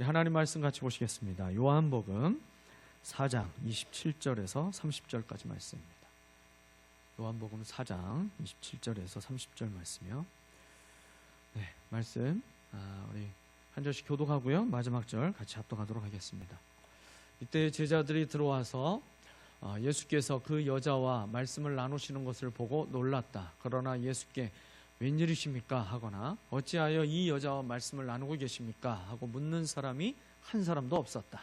하나님 말씀 같이 보시겠습니다. 요한복음 4장 27절에서 30절까지 말씀입니다. 요한복음 4장 27절에서 30절 말씀이요. 네, 말씀 우리 한 절씩 교독하고요. 마지막 절 같이 합독하도록 하겠습니다. 이때 제자들이 들어와서 예수께서 그 여자와 말씀을 나누시는 것을 보고 놀랐다. 그러나 예수께 웬일이십니까? 하거나 어찌하여 이 여자와 말씀을 나누고 계십니까? 하고 묻는 사람이 한 사람도 없었다.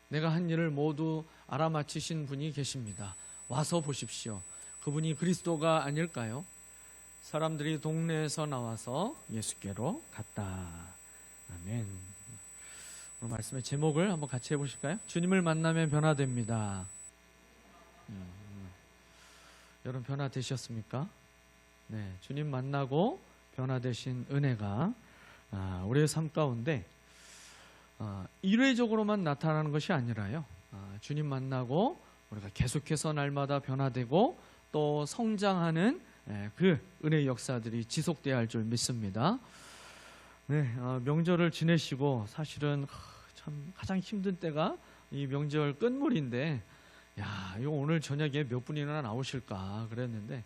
내가 한 일을 모두 알아맞히신 분이 계십니다. 와서 보십시오. 그분이 그리스도가 아닐까요? 사람들이 동네에서 나와서 예수께로 갔다. 아멘. 오늘 말씀의 제목을 한번 같이 해보실까요? 주님을 만나면 변화됩니다. 여러분 변화되셨습니까? 네, 주님 만나고 변화되신 은혜가 우리의 삶 가운데 일회적으로만 나타나는 것이 아니라요, 주님 만나고 우리가 계속해서 날마다 변화되고 또 성장하는 그 은혜의 역사들이 지속돼야 할 줄 믿습니다. 네, 명절을 지내시고 사실은 참 가장 힘든 때가 이 명절 끝물인데, 야, 이거 오늘 저녁에 몇 분이나 나오실까 그랬는데,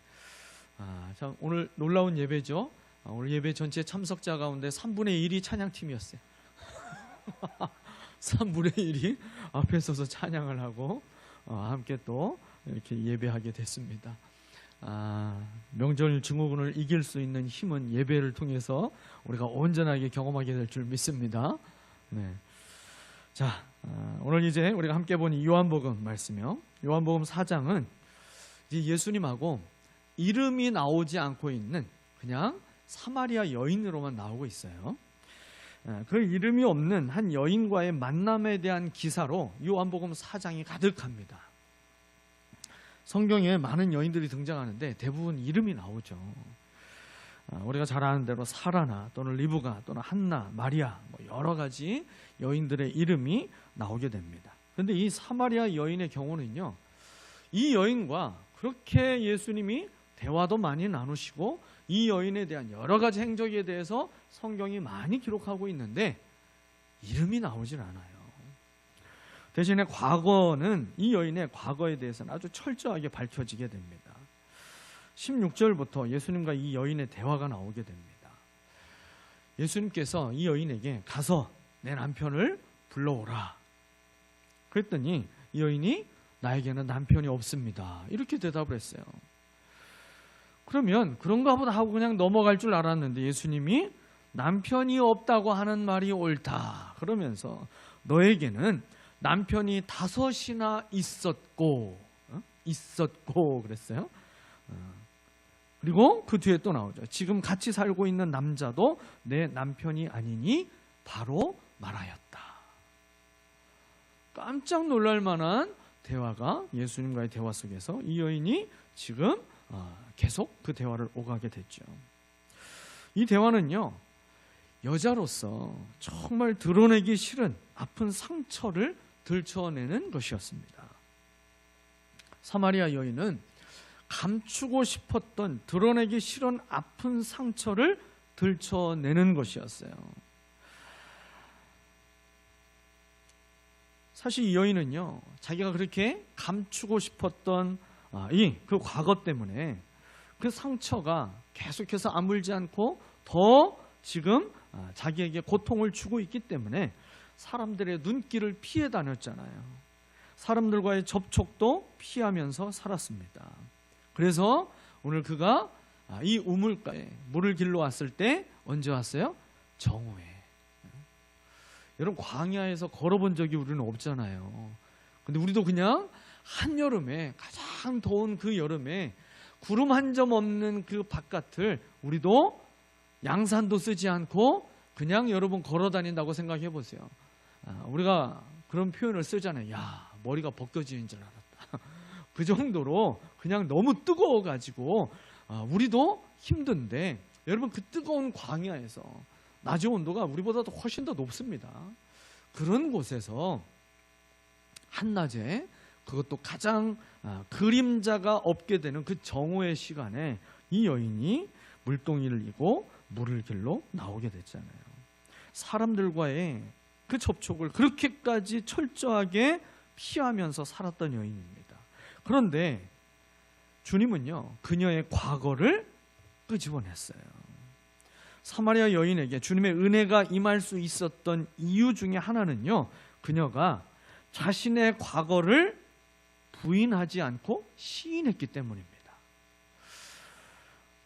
참 오늘 놀라운 예배죠. 오늘 예배 전체 참석자 가운데 3분의 1이 찬양팀이었어요. 3분의 1이 앞에 서서 찬양을 하고 함께 또 이렇게 예배하게 됐습니다. 명절 증후군을 이길 수 있는 힘은 예배를 통해서 우리가 온전하게 경험하게 될 줄 믿습니다. 네. 자, 오늘 이제 우리가 함께 본 요한복음 말씀이요. 요한복음 4장은 이제 예수님하고 이름이 나오지 않고 있는 그냥 사마리아 여인으로만 나오고 있어요. 그 이름이 없는 한 여인과의 만남에 대한 기사로 요한복음 4장이 가득합니다. 성경에 많은 여인들이 등장하는데 대부분 이름이 나오죠. 우리가 잘 아는 대로 사라나 또는 리브가 또는 한나, 마리아 여러 가지 여인들의 이름이 나오게 됩니다. 그런데 이 사마리아 여인의 경우는요, 이 여인과 그렇게 예수님이 대화도 많이 나누시고 이 여인에 대한 여러 가지 행적에 대해서 성경이 많이 기록하고 있는데 이름이 나오질 않아요. 대신에 과거는 이 여인의 과거에 대해서는 아주 철저하게 밝혀지게 됩니다. 16절부터 예수님과 이 여인의 대화가 나오게 됩니다. 예수님께서 이 여인에게 가서 내 남편을 불러오라. 그랬더니 이 여인이 나에게는 남편이 없습니다. 이렇게 대답을 했어요. 그러면 그런가 보다 하고 그냥 넘어갈 줄 알았는데 예수님이 남편이 없다고 하는 말이 옳다. 그러면서 너에게는 남편이 5이나 있었고 그랬어요. 그리고 그 뒤에 또 나오죠. 지금 같이 살고 있는 남자도 내 남편이 아니니 바로 말하였다. 깜짝 놀랄 만한 대화가 예수님과의 대화 속에서 이 여인이 지금 계속 그 대화를 오가게 됐죠. 이 대화는요, 여자로서 정말 드러내기 싫은 아픈 상처를 들춰내는 것이었습니다. 사마리아 여인은 감추고 싶었던 드러내기 싫은 아픈 상처를 들춰내는 것이었어요. 사실 이 여인은요, 자기가 그렇게 감추고 싶었던 그 과거 때문에 그 상처가 계속해서 아물지 않고 더 지금 자기에게 고통을 주고 있기 때문에 사람들의 눈길을 피해 다녔잖아요. 사람들과의 접촉도 피하면서 살았습니다. 그래서 오늘 그가 이 우물가에 물을 길러 왔을 때 언제 왔어요? 정오에. 여러분, 광야에서 걸어본 적이 우리는 없잖아요. 근데 우리도 그냥 한여름에, 가장 더운 그 여름에 구름 한 점 없는 그 바깥을 우리도 양산도 쓰지 않고 그냥 여러분 걸어 다닌다고 생각해 보세요. 우리가 그런 표현을 쓰잖아요. 야, 머리가 벗겨지는 줄 알았다. 그 정도로 그냥 너무 뜨거워가지고 우리도 힘든데, 여러분 그 뜨거운 광야에서 낮의 온도가 우리보다도 훨씬 더 높습니다. 그런 곳에서 한낮에, 그것도 가장 그림자가 없게 되는 그 정오의 시간에 이 여인이 물동이를 이고 물을 길러 나오게 됐잖아요. 사람들과의 그 접촉을 그렇게까지 철저하게 피하면서 살았던 여인입니다. 그런데 주님은요, 그녀의 과거를 끄집어냈어요. 사마리아 여인에게 주님의 은혜가 임할 수 있었던 이유 중에 하나는요, 그녀가 자신의 과거를 부인하지 않고 시인했기 때문입니다.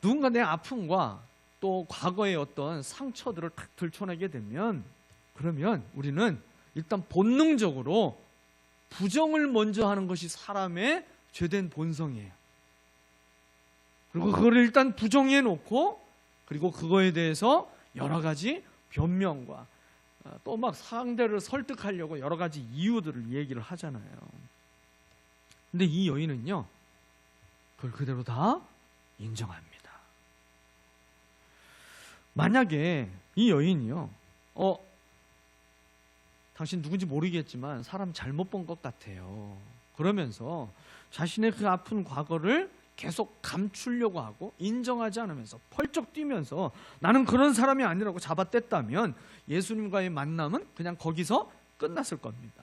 누군가 내 아픔과 또 과거의 어떤 상처들을 탁 들춰내게 되면, 그러면 우리는 일단 본능적으로 부정을 먼저 하는 것이 사람의 죄된 본성이에요. 그리고 그거를 일단 부정해 놓고, 그리고 그거에 대해서 여러 가지 변명과 또 막 상대를 설득하려고 여러 가지 이유들을 얘기를 하잖아요. 근데 이 여인은요, 그걸 그대로 다 인정합니다. 만약에 이 여인이요, 당신 누군지 모르겠지만 사람 잘못 본 것 같아요, 그러면서 자신의 그 아픈 과거를 계속 감추려고 하고 인정하지 않으면서 펄쩍 뛰면서 나는 그런 사람이 아니라고 잡아뗐다면 예수님과의 만남은 그냥 거기서 끝났을 겁니다.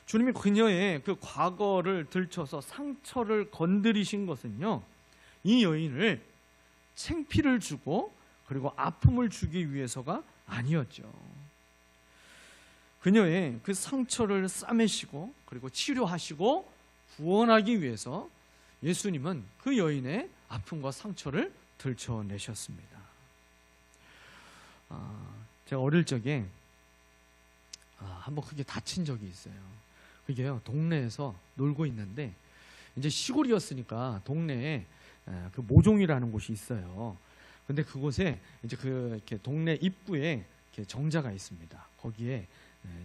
주님이 그녀의 그 과거를 들춰서 상처를 건드리신 것은요, 이 여인을 창피를 주고 그리고 아픔을 주기 위해서가 아니었죠. 그녀의 그 상처를 싸매시고 그리고 치료하시고 구원하기 위해서 예수님은 그 여인의 아픔과 상처를 들춰내셨습니다. 제가 어릴 적에 한번 크게 다친 적이 있어요. 그게요, 동네에서 놀고 있는데, 이제 시골이었으니까 동네에 그 모종이라는 곳이 있어요. 근데 그곳에 이제 이렇게 동네 입구에 이렇게 정자가 있습니다. 거기에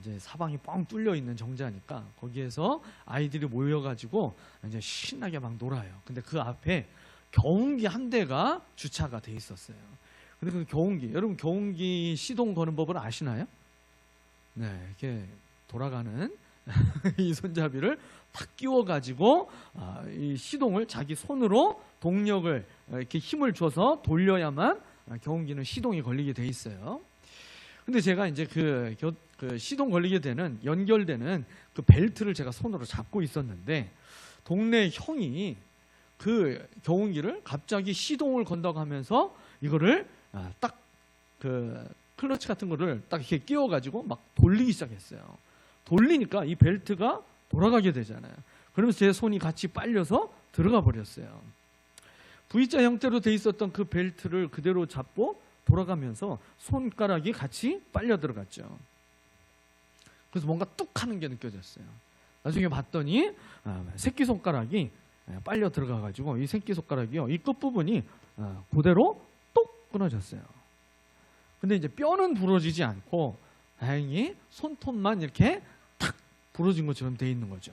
이제 사방이 뻥 뚫려 있는 정자니까 거기에서 아이들이 모여가지고 이제 신나게 막 놀아요. 근데 그 앞에 경운기 한 대가 주차가 돼 있었어요. 근데 그 경운기, 여러분 경운기 시동 거는 법을 아시나요? 네, 이렇게 돌아가는 이 손잡이를 탁 끼워가지고 이 시동을 자기 손으로 동력을 이렇게 힘을 줘서 돌려야만 경운기는 시동이 걸리게 돼 있어요. 근데 제가 이제 그 시동 걸리게 되는, 연결되는 그 벨트를 제가 손으로 잡고 있었는데, 동네 형이 그 경운기를 갑자기 시동을 건다고 하면서 이거를 딱 그 클러치 같은 거를 딱 이렇게 끼워가지고 막 돌리기 시작했어요. 돌리니까 이 벨트가 돌아가게 되잖아요. 그러면서 제 손이 같이 빨려서 들어가 버렸어요. V자 형태로 돼 있었던 그 벨트를 그대로 잡고 돌아가면서 손가락이 같이 빨려 들어갔죠. 그래서 뭔가 뚝 하는 게 느껴졌어요. 나중에 봤더니 새끼손가락이 빨려 들어가가지고 이 새끼손가락이요, 이 끝부분이 그대로 똑 끊어졌어요. 근데 이제 뼈는 부러지지 않고 다행히 손톱만 이렇게 탁 부러진 것처럼 돼 있는 거죠.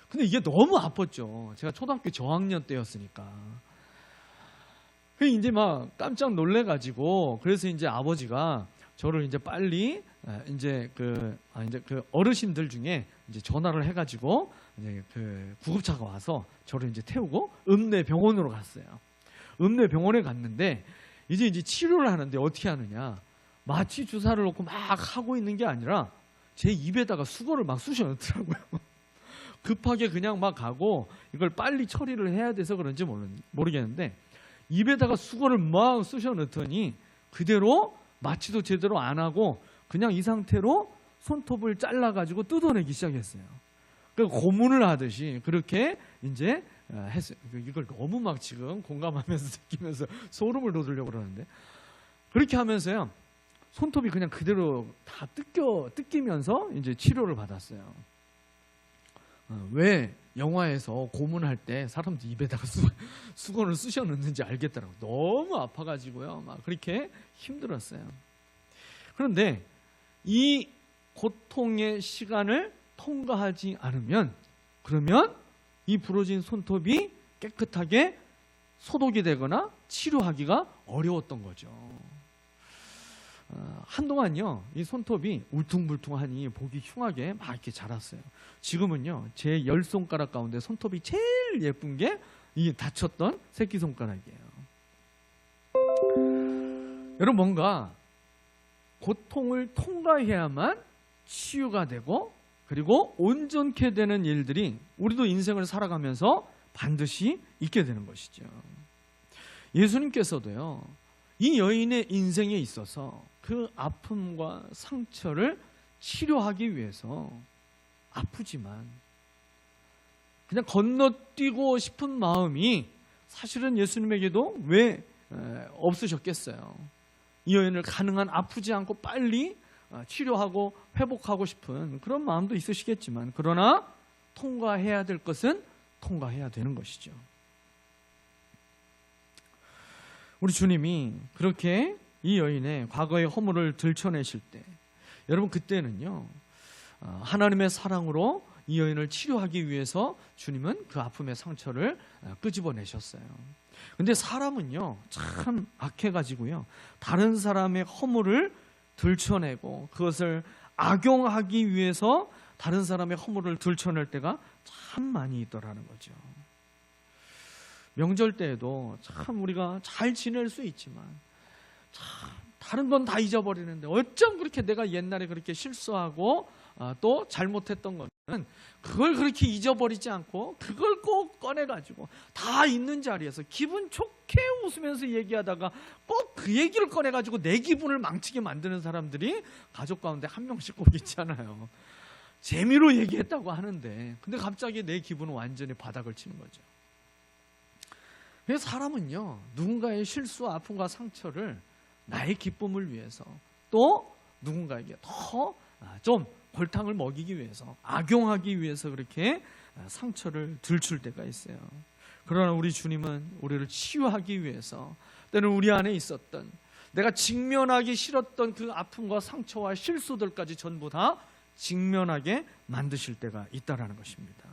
근데 이게 너무 아팠죠. 제가 초등학교 저학년 때였으니까. 이제 막 깜짝 놀래가지고, 그래서 이제 아버지가 저를 이제 빨리 이제 그 어르신들 중에 이제 전화를 해가지고 이제 그 구급차가 와서 저를 이제 태우고 읍내병원으로 갔어요. 읍내병원에 갔는데 이제 치료를 하는데 어떻게 하느냐? 마취 주사를 놓고 막 하고 있는 게 아니라 제 입에다가 수건을 막 쑤셔 넣더라고요. 급하게 그냥 막 가고 이걸 빨리 처리를 해야 돼서 그런지 모르겠는데 입에다가 수건을 막 쑤셔 넣더니 그대로 마취도 제대로 안 하고 그냥 이 상태로 손톱을 잘라가지고 뜯어내기 시작했어요. 그러니까 고문을 하듯이 그렇게 이제 했어요. 이걸 너무 막 지금 공감하면서 느끼면서 소름을 돋으려고 그러는데, 그렇게 하면서요 손톱이 그냥 그대로 다 뜯기면서 이제 치료를 받았어요. 왜 영화에서 고문할 때 사람들 입에다가 수건을 쑤셔 넣는지 알겠더라고요. 너무 아파가지고요 막 그렇게 힘들었어요. 그런데 이 고통의 시간을 통과하지 않으면, 그러면 이 부러진 손톱이 깨끗하게 소독이 되거나 치료하기가 어려웠던 거죠. 한동안요 이 손톱이 울퉁불퉁하니 보기 흉하게 막 이렇게 자랐어요. 지금은요 제 10손가락 가운데 손톱이 제일 예쁜 게 이 다쳤던 새끼손가락이에요. 여러분, 뭔가 고통을 통과해야만 치유가 되고 그리고 온전케 되는 일들이 우리도 인생을 살아가면서 반드시 있게 되는 것이죠. 예수님께서도요, 이 여인의 인생에 있어서 그 아픔과 상처를 치료하기 위해서 아프지만 그냥 건너뛰고 싶은 마음이 사실은 예수님에게도 왜 없으셨겠어요. 이 여인을 가능한 아프지 않고 빨리 치료하고 회복하고 싶은 그런 마음도 있으시겠지만, 그러나 통과해야 될 것은 통과해야 되는 것이죠. 우리 주님이 그렇게 이 여인의 과거의 허물을 들춰내실 때, 여러분 그때는요, 하나님의 사랑으로 이 여인을 치료하기 위해서 주님은 그 아픔의 상처를 끄집어내셨어요. 근데 사람은요, 참 악해가지고요, 다른 사람의 허물을 들춰내고 그것을 악용하기 위해서 다른 사람의 허물을 들춰낼 때가 참 많이 있더라는 거죠. 명절 때에도 참 우리가 잘 지낼 수 있지만 참 다른 건 다 잊어버리는데 어쩜 그렇게 내가 옛날에 그렇게 실수하고 또 잘못했던 거는 그걸 그렇게 잊어버리지 않고 그걸 꼭 꺼내가지고 다 있는 자리에서 기분 좋게 웃으면서 얘기하다가 꼭 그 얘기를 꺼내가지고 내 기분을 망치게 만드는 사람들이 가족 가운데 한 명씩 꼭 있잖아요. 재미로 얘기했다고 하는데 근데 갑자기 내 기분은 완전히 바닥을 치는 거죠. 그래서 사람은요, 누군가의 실수와 아픔과 상처를 나의 기쁨을 위해서 또 누군가에게 더 좀 골탕을 먹이기 위해서, 악용하기 위해서 그렇게 상처를 들출 때가 있어요. 그러나 우리 주님은 우리를 치유하기 위해서 때는 우리 안에 있었던, 내가 직면하기 싫었던 그 아픔과 상처와 실수들까지 전부 다 직면하게 만드실 때가 있다라는 것입니다.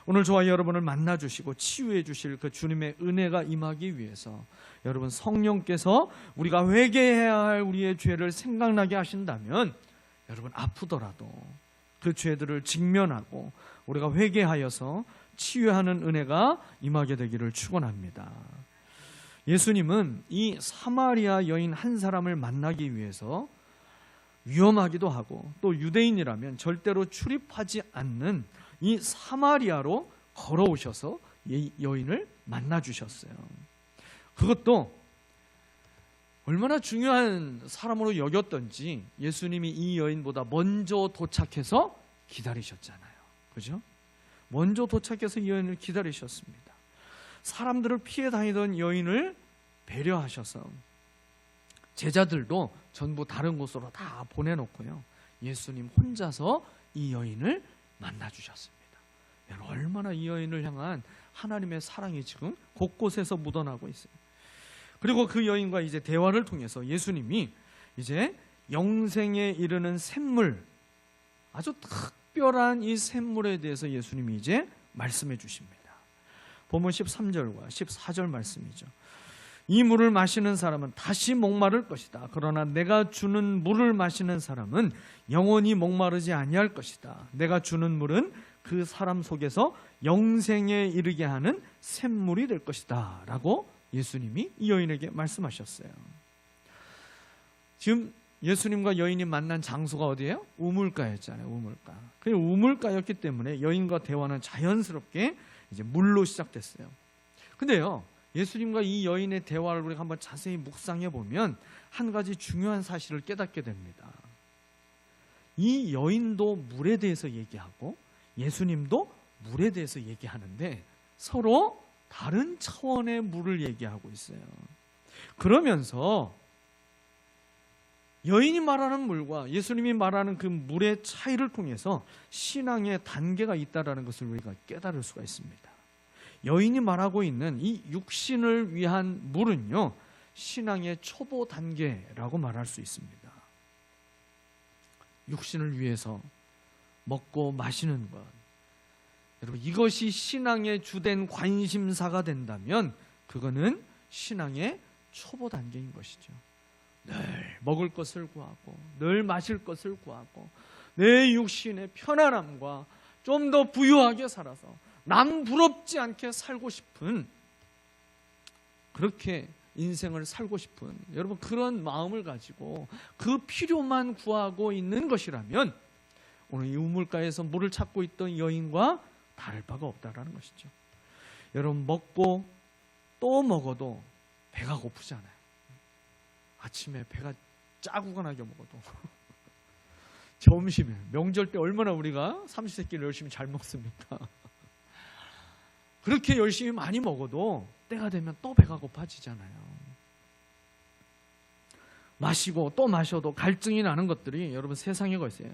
오늘 저와 여러분을 만나주시고 치유해 주실 그 주님의 은혜가 임하기 위해서 여러분, 성령께서 우리가 회개해야 할 우리의 죄를 생각나게 하신다면 여러분, 아프더라도 그 죄들을 직면하고 우리가 회개하여서 치유하는 은혜가 임하게 되기를 축원합니다. 예수님은 이 사마리아 여인 한 사람을 만나기 위해서 위험하기도 하고 또 유대인이라면 절대로 출입하지 않는 이 사마리아로 걸어오셔서 이 여인을 만나주셨어요. 그것도 얼마나 중요한 사람으로 여겼던지 예수님이 이 여인보다 먼저 도착해서 기다리셨잖아요. 그죠? 먼저 도착해서 이 여인을 기다리셨습니다. 사람들을 피해 다니던 여인을 배려하셔서 제자들도 전부 다른 곳으로 다 보내놓고요, 예수님 혼자서 이 여인을 만나주셨습니다. 얼마나 이 여인을 향한 하나님의 사랑이 지금 곳곳에서 묻어나고 있어요. 그리고 그 여인과 이제 대화를 통해서 예수님이 이제 영생에 이르는 샘물, 아주 특별한 이 샘물에 대해서 예수님이 이제 말씀해 주십니다. 본문 13절과 14절 말씀이죠. 이 물을 마시는 사람은 다시 목마를 것이다. 그러나 내가 주는 물을 마시는 사람은 영원히 목마르지 아니할 것이다. 내가 주는 물은 그 사람 속에서 영생에 이르게 하는 샘물이 될 것이다 라고 예수님이 이 여인에게 말씀하셨어요. 지금 예수님과 여인이 만난 장소가 어디예요? 우물가였잖아요. 우물가. 그 우물가였기 때문에 여인과 대화는 자연스럽게 이제 물로 시작됐어요. 근데요, 예수님과 이 여인의 대화를 우리가 한번 자세히 묵상해 보면 한 가지 중요한 사실을 깨닫게 됩니다. 이 여인도 물에 대해서 얘기하고 예수님도 물에 대해서 얘기하는데 서로 다른 차원의 물을 얘기하고 있어요. 그러면서 여인이 말하는 물과 예수님이 말하는 그 물의 차이를 통해서 신앙의 단계가 있다는 것을 우리가 깨달을 수가 있습니다. 여인이 말하고 있는 이 육신을 위한 물은요, 신앙의 초보 단계라고 말할 수 있습니다. 육신을 위해서 먹고 마시는 것, 여러분, 이것이 신앙의 주된 관심사가 된다면 그거는 신앙의 초보 단계인 것이죠. 늘 먹을 것을 구하고 늘 마실 것을 구하고 내 육신의 편안함과 좀 더 부유하게 살아서 남 부럽지 않게 살고 싶은, 그렇게 인생을 살고 싶은 여러분 그런 마음을 가지고 그 필요만 구하고 있는 것이라면 오늘 이 우물가에서 물을 찾고 있던 여인과 다를 바가 없다라는 것이죠. 여러분 먹고 또 먹어도 배가 고프지 않아요. 아침에 배가 짜고간하게 먹어도 점심에 명절 때 얼마나 우리가 삼시세끼를 열심히 잘 먹습니까? 그렇게 열심히 많이 먹어도 때가 되면 또 배가 고파지잖아요. 마시고 또 마셔도 갈증이 나는 것들이 여러분 세상에 있어요.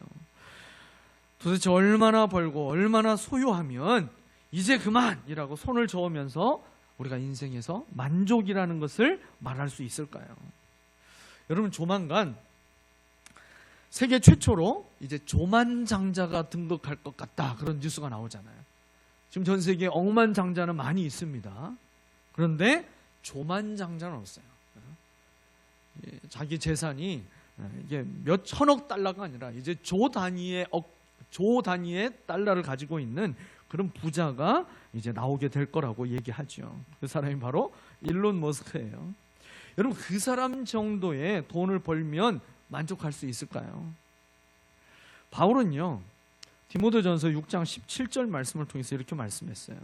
도대체 얼마나 벌고 얼마나 소유하면 이제 그만이라고 손을 저으면서 우리가 인생에서 만족이라는 것을 말할 수 있을까요? 여러분 조만간 세계 최초로 이제 조만장자가 등극할 것 같다, 그런 뉴스가 나오잖아요. 지금 전 세계에 억만장자는 많이 있습니다. 그런데 조만장자는 없어요. 자기 재산이 이게 몇 천억 달러가 아니라 이제 조 단위의 달러를 가지고 있는 그런 부자가 이제 나오게 될 거라고 얘기하죠. 그 사람이 바로 일론 머스크예요. 여러분 그 사람 정도의 돈을 벌면 만족할 수 있을까요? 바울은요 디모데전서 6장 17절 말씀을 통해서 이렇게 말씀했어요.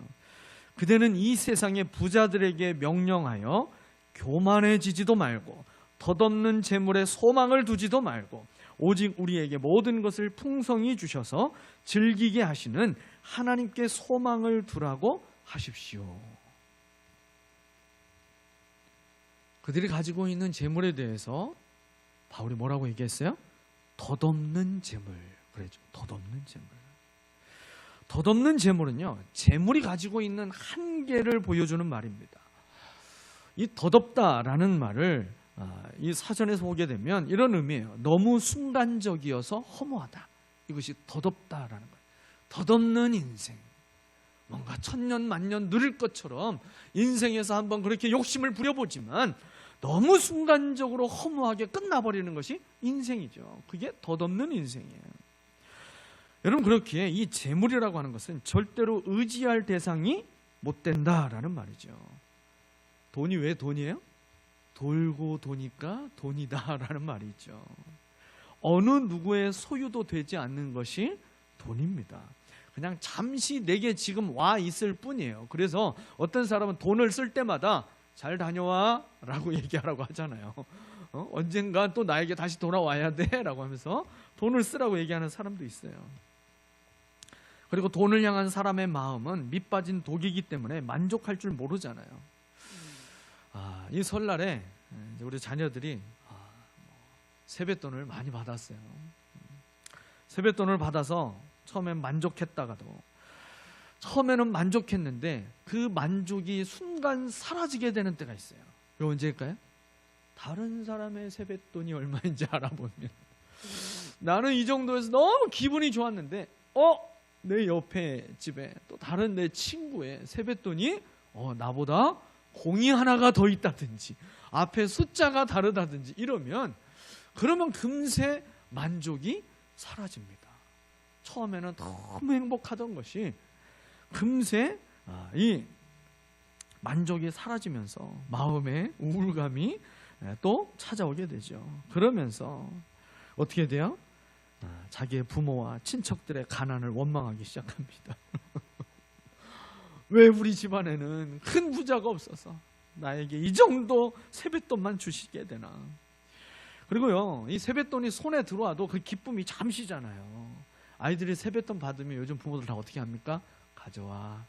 그대는 이 세상의 부자들에게 명령하여 교만해지지도 말고 덧없는 재물에 소망을 두지도 말고 오직 우리에게 모든 것을 풍성히 주셔서 즐기게 하시는 하나님께 소망을 두라고 하십시오. 그들이 가지고 있는 재물에 대해서 바울이 뭐라고 얘기했어요? 덧없는 재물. 그래죠. 덧없는 재물. 덧없는 재물은요, 재물이 가지고 있는 한계를 보여주는 말입니다. 이 덧없다라는 말을 이 사전에서 보게 되면 이런 의미예요. 너무 순간적이어서 허무하다. 이것이 덧없다라는 거예요. 덧없는 인생. 뭔가 천년 만년 누릴 것처럼 인생에서 한번 그렇게 욕심을 부려보지만 너무 순간적으로 허무하게 끝나버리는 것이 인생이죠. 그게 덧없는 인생이에요. 여러분 그렇기에 이 재물이라고 하는 것은 절대로 의지할 대상이 못 된다라는 말이죠. 돈이 왜 돈이에요? 돌고 도니까 돈이다라는 말이 있죠. 어느 누구의 소유도 되지 않는 것이 돈입니다. 그냥 잠시 내게 지금 와 있을 뿐이에요. 그래서 어떤 사람은 돈을 쓸 때마다 잘 다녀와 라고 얘기하라고 하잖아요. 언젠가 또 나에게 다시 돌아와야 돼 라고 하면서 돈을 쓰라고 얘기하는 사람도 있어요. 그리고 돈을 향한 사람의 마음은 밑빠진 독이기 때문에 만족할 줄 모르잖아요. 이 설날에 우리 자녀들이 세뱃돈을 많이 받았어요. 세뱃돈을 받아서 처음엔 만족했다가도 처음에는 만족했는데 그 만족이 순간 사라지게 되는 때가 있어요. 그게 언제일까요? 다른 사람의 세뱃돈이 얼마인지 알아보면 나는 이 정도에서 너무 기분이 좋았는데 내 옆에 집에 또 다른 내 친구의 세뱃돈이 나보다 공이 하나가 더 있다든지 앞에 숫자가 다르다든지 이러면 그러면 금세 만족이 사라집니다. 처음에는 너무 행복하던 것이 금세 이 만족이 사라지면서 마음의 우울감이 또 찾아오게 되죠. 그러면서 어떻게 돼요? 자기의 부모와 친척들의 가난을 원망하기 시작합니다. 왜 우리 집안에는 큰 부자가 없어서 나에게 이 정도 세뱃돈만 주시게 되나. 그리고요, 이 세뱃돈이 손에 들어와도 그 기쁨이 잠시잖아요. 아이들이 세뱃돈 받으면 요즘 부모들 다 어떻게 합니까? 가져와.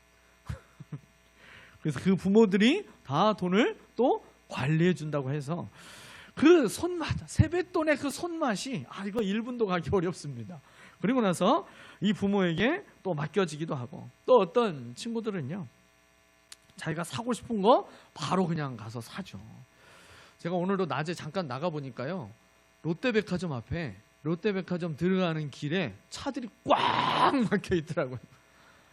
그래서 그 부모들이 다 돈을 또 관리해 준다고 해서 그 손맛, 세뱃돈의 그 손맛이 이거 1분도 가기 어렵습니다. 그리고 나서 이 부모에게 또 맡겨지기도 하고, 또 어떤 친구들은요 자기가 사고 싶은 거 바로 그냥 가서 사죠. 제가 오늘도 낮에 잠깐 나가보니까요, 롯데백화점 앞에 롯데백화점 들어가는 길에 차들이 꽉 막혀 있더라고요.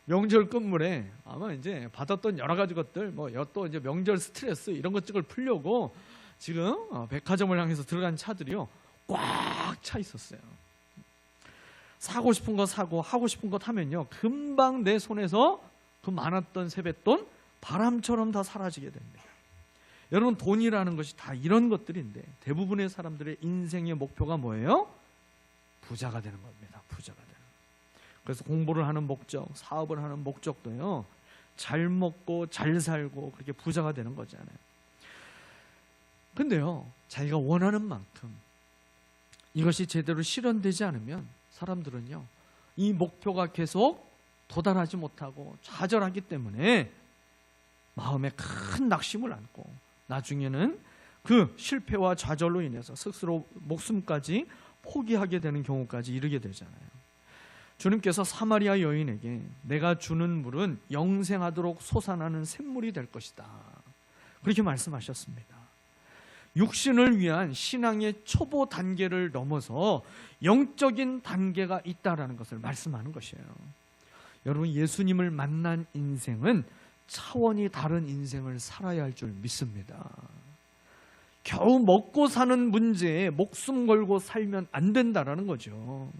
명절 끝물에 아마 이제 받았던 여러 가지 것들, 또 이제 명절 스트레스 이런 것들을 풀려고 지금 백화점을 향해서 들어간 차들이요 꽉 차 있었어요. 사고 싶은 거 사고 하고 싶은 거 하면요 금방 내 손에서 그 많았던 세뱃돈 바람처럼 다 사라지게 됩니다. 여러분, 돈이라는 것이 다 이런 것들인데 대부분의 사람들의 인생의 목표가 뭐예요? 부자가 되는 겁니다. 부자가 되는. 그래서 공부를 하는 목적, 사업을 하는 목적도요, 잘 먹고 잘 살고 그렇게 부자가 되는 거잖아요. 근데요, 자기가 원하는 만큼 이것이 제대로 실현되지 않으면 사람들은요, 이 목표가 계속 도달하지 못하고 좌절하기 때문에 마음에 큰 낙심을 안고 나중에는 그 실패와 좌절로 인해서 스스로 목숨까지 포기하게 되는 경우까지 이르게 되잖아요. 주님께서 사마리아 여인에게 내가 주는 물은 영생하도록 솟아나는 샘물이 될 것이다, 그렇게 말씀하셨습니다. 육신을 위한 신앙의 초보 단계를 넘어서 영적인 단계가 있다라는 것을 말씀하는 것이에요. 여러분, 예수님을 만난 인생은 차원이 다른 인생을 살아야 할 줄 믿습니다. 겨우 먹고 사는 문제에 목숨 걸고 살면 안 된다라는 거죠.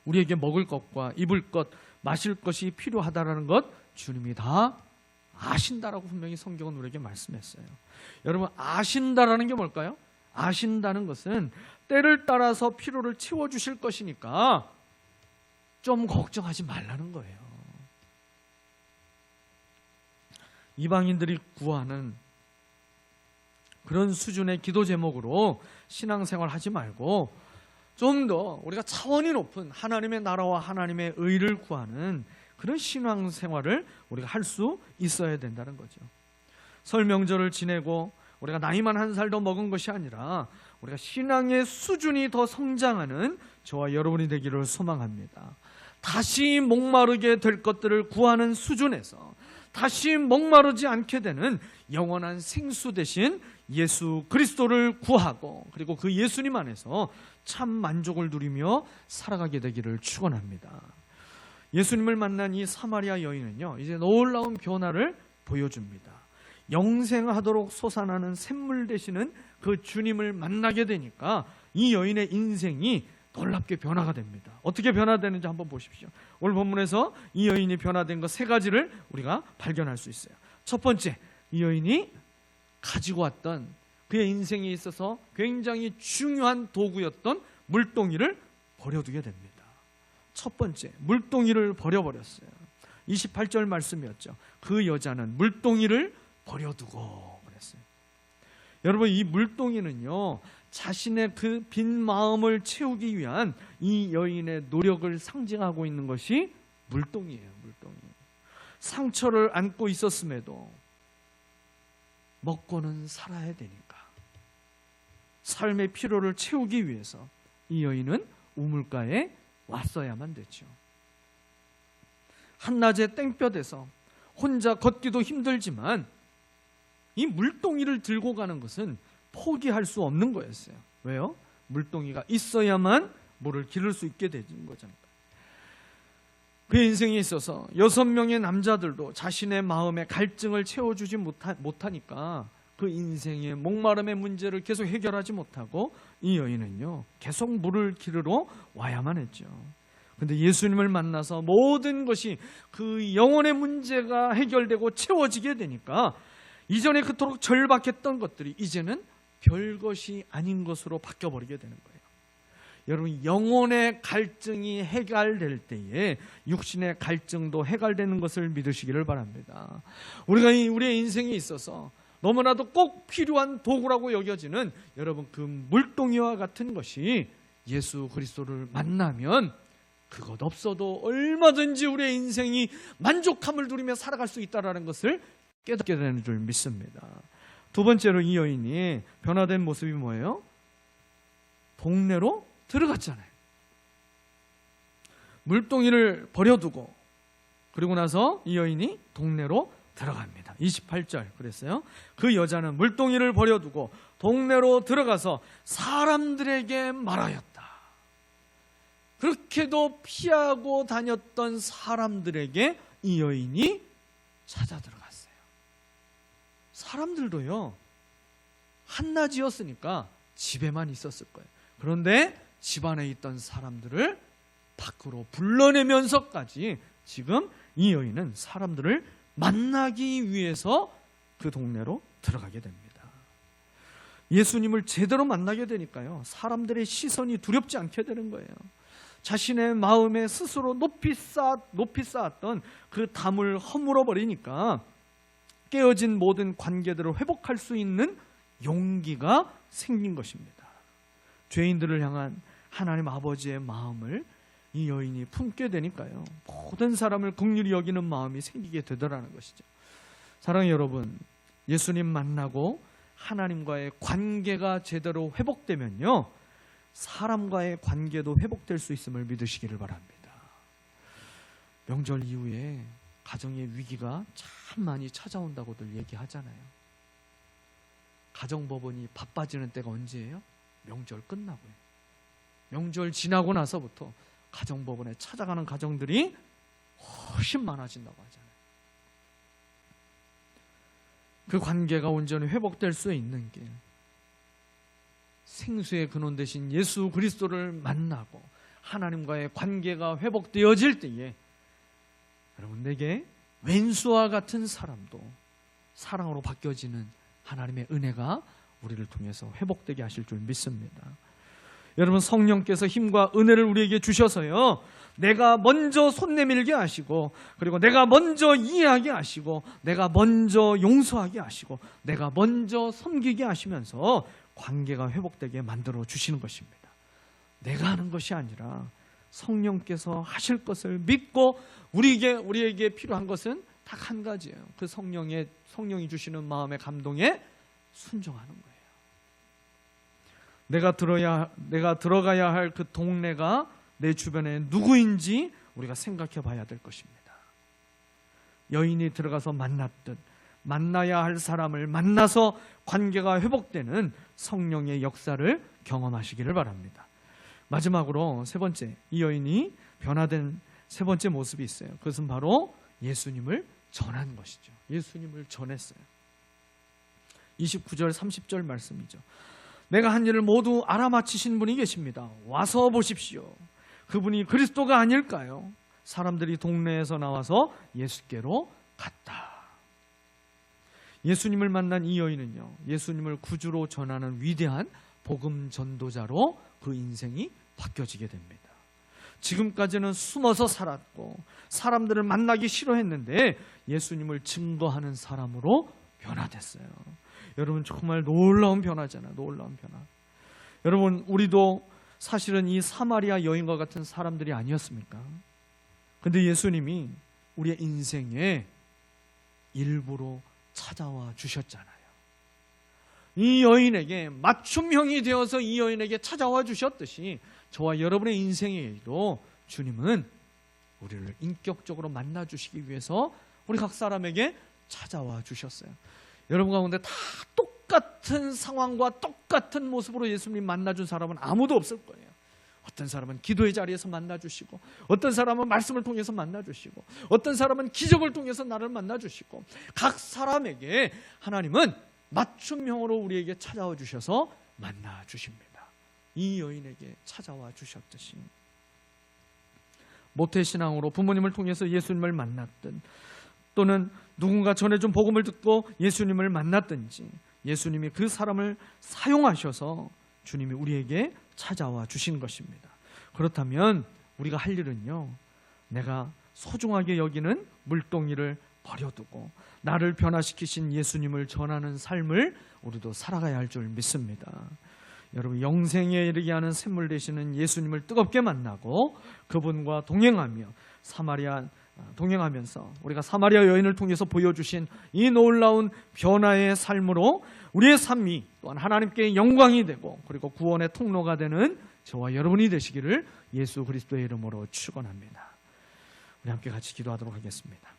우리에게 먹을 것과 입을 것, 마실 것이 필요하다라는 것 주님이 다 아신다라고 분명히 성경은 우리에게 말씀했어요. 여러분, 아신다라는 게 뭘까요? 아신다는 것은 때를 따라서 필요를 채워주실 것이니까 좀 걱정하지 말라는 거예요. 이방인들이 구하는 그런 수준의 기도 제목으로 신앙생활 하지 말고 좀 더 우리가 차원이 높은 하나님의 나라와 하나님의 의를 구하는 그런 신앙생활을 우리가 할 수 있어야 된다는 거죠. 설 명절을 지내고 우리가 나이만 한 살 더 먹은 것이 아니라 우리가 신앙의 수준이 더 성장하는 저와 여러분이 되기를 소망합니다. 다시 목마르게 될 것들을 구하는 수준에서 다시 목마르지 않게 되는 영원한 생수 대신 예수 그리스도를 구하고 그리고 그 예수님 안에서 참 만족을 누리며 살아가게 되기를 축원합니다. 예수님을 만난 이 사마리아 여인은요, 이제 놀라운 변화를 보여줍니다. 영생하도록 솟아나는 샘물 되시는 그 주님을 만나게 되니까 이 여인의 인생이 놀랍게 변화가 됩니다. 어떻게 변화되는지 한번 보십시오. 오늘 본문에서 이 여인이 변화된 것 3가지를 우리가 발견할 수 있어요. 첫 번째, 이 여인이 가지고 왔던 그의 인생에 있어서 굉장히 중요한 도구였던 물동이를 버려두게 됩니다. 첫 번째, 물동이를 버려버렸어요. 28절 말씀이었죠. 그 여자는 물동이를 버려두고 그랬어요. 여러분, 이 물동이는요, 자신의 그 빈 마음을 채우기 위한 이 여인의 노력을 상징하고 있는 것이 물동이에요. 물동이. 상처를 안고 있었음에도 먹고는 살아야 되니까 삶의 필요를 채우기 위해서 이 여인은 우물가에 왔어야만 됐죠. 한낮에 땡볕에서 혼자 걷기도 힘들지만 이 물동이를 들고 가는 것은 포기할 수 없는 거였어요. 왜요? 물동이가 있어야만 물을 기를 수 있게 되는 거잖아요. 그의 인생에 있어서 6명의 남자들도 자신의 마음의 갈증을 채워주지 못하니까 그 인생의 목마름의 문제를 계속 해결하지 못하고 이 여인은요, 계속 물을 기르러 와야만 했죠. 근데 예수님을 만나서 모든 것이 그 영혼의 문제가 해결되고 채워지게 되니까 이전에 그토록 절박했던 것들이 이제는 별것이 아닌 것으로 바뀌어버리게 되는 거예요. 여러분, 영혼의 갈증이 해결될 때에 육신의 갈증도 해결되는 것을 믿으시기를 바랍니다. 우리가 우리의 인생에 있어서 너무나도 꼭 필요한 도구라고 여겨지는 여러분, 그 물동이와 같은 것이 예수 그리스도를 만나면 그것 없어도 얼마든지 우리의 인생이 만족함을 누리며 살아갈 수 있다는 것을 깨닫게 되는 줄 믿습니다. 두 번째로 이 여인이 변화된 모습이 뭐예요? 동네로 들어갔잖아요. 물동이를 버려두고 그리고 나서 이 여인이 동네로 들어갑니다. 28절 그랬어요. 그 여자는 물동이를 버려두고 동네로 들어가서 사람들에게 말하였다. 그렇게도 피하고 다녔던 사람들에게 이 여인이 찾아 들어갔어요. 사람들도요, 한낮이었으니까 집에만 있었을 거예요. 그런데 집 안에 있던 사람들을 밖으로 불러내면서까지 지금 이 여인은 사람들을 만나기 위해서 그 동네로 들어가게 됩니다. 예수님을 제대로 만나게 되니까요, 사람들의 시선이 두렵지 않게 되는 거예요. 자신의 마음에 스스로 높이 쌓았던 그 담을 허물어 버리니까 깨어진 모든 관계들을 회복할 수 있는 용기가 생긴 것입니다. 죄인들을 향한 하나님 아버지의 마음을 이 여인이 품게 되니까요, 모든 사람을 긍휼히 여기는 마음이 생기게 되더라는 것이죠. 사랑하는 여러분, 예수님 만나고 하나님과의 관계가 제대로 회복되면요, 사람과의 관계도 회복될 수 있음을 믿으시기를 바랍니다. 명절 이후에 가정의 위기가 참 많이 찾아온다고들 얘기하잖아요. 가정법원이 바빠지는 때가 언제예요? 명절 끝나고요. 명절 지나고 나서부터 가정법원에 찾아가는 가정들이 훨씬 많아진다고 하잖아요. 그 관계가 온전히 회복될 수 있는 길, 생수의 근원 되신 예수 그리스도를 만나고 하나님과의 관계가 회복되어질 때에 여러분, 내게 왼수와 같은 사람도 사랑으로 바뀌어지는 하나님의 은혜가 우리를 통해서 회복되게 하실 줄 믿습니다. 여러분, 성령께서 힘과 은혜를 우리에게 주셔서요, 내가 먼저 손 내밀게 하시고, 그리고 내가 먼저 이해하게 하시고, 내가 먼저 용서하게 하시고, 내가 먼저 섬기게 하시면서 관계가 회복되게 만들어 주시는 것입니다. 내가 하는 것이 아니라 성령께서 하실 것을 믿고 우리에게 필요한 것은 딱 한 가지예요. 그 성령이 주시는 마음의 감동에 순종하는 거예요. 내가 들어가야 할 그 동네가 내 주변에 누구인지 우리가 생각해 봐야 될 것입니다. 여인이 들어가서 만났듯 만나야 할 사람을 만나서 관계가 회복되는 성령의 역사를 경험하시기를 바랍니다. 마지막으로 세 번째, 이 여인이 변화된 세 번째 모습이 있어요. 그것은 바로 예수님을 전한 것이죠. 예수님을 전했어요. 29절 30절 말씀이죠. 내가 한 일을 모두 알아맞히신 분이 계십니다. 와서 보십시오. 그분이 그리스도가 아닐까요? 사람들이 동네에서 나와서 예수께로 갔다. 예수님을 만난 이 여인은요, 예수님을 구주로 전하는 위대한 복음 전도자로 그 인생이 바뀌어지게 됩니다. 지금까지는 숨어서 살았고 사람들을 만나기 싫어했는데 예수님을 증거하는 사람으로 변화됐어요. 여러분, 정말 놀라운 변화잖아요. 놀라운 변화. 여러분, 우리도 사실은 이 사마리아 여인과 같은 사람들이 아니었습니까? 근데 예수님이 우리의 인생에 일부러 찾아와 주셨잖아요. 이 여인에게 맞춤형이 되어서 이 여인에게 찾아와 주셨듯이 저와 여러분의 인생에도 주님은 우리를 인격적으로 만나 주시기 위해서 우리 각 사람에게 찾아와 주셨어요. 여러분 가운데 다 똑같은 상황과 똑같은 모습으로 예수님 만나준 사람은 아무도 없을 거예요. 어떤 사람은 기도의 자리에서 만나주시고, 어떤 사람은 말씀을 통해서 만나주시고, 어떤 사람은 기적을 통해서 나를 만나주시고, 각 사람에게 하나님은 맞춤형으로 우리에게 찾아와 주셔서 만나주십니다. 이 여인에게 찾아와 주셨듯이 모태신앙으로 부모님을 통해서 예수님을 만났든, 또는 누군가 전해준 복음을 듣고 예수님을 만났든지, 예수님이 그 사람을 사용하셔서 주님이 우리에게 찾아와 주신 것입니다. 그렇다면 우리가 할 일은요, 내가 소중하게 여기는 물동이를 버려두고 나를 변화시키신 예수님을 전하는 삶을 우리도 살아가야 할 줄 믿습니다. 여러분, 영생에 이르게 하는 샘물 되시는 예수님을 뜨겁게 만나고 그분과 동행하면서 우리가 사마리아 여인을 통해서 보여주신 이 놀라운 변화의 삶으로 우리의 삶이 또한 하나님께 영광이 되고, 그리고 구원의 통로가 되는 저와 여러분이 되시기를 예수 그리스도의 이름으로 축원합니다. 우리 함께 같이 기도하도록 하겠습니다.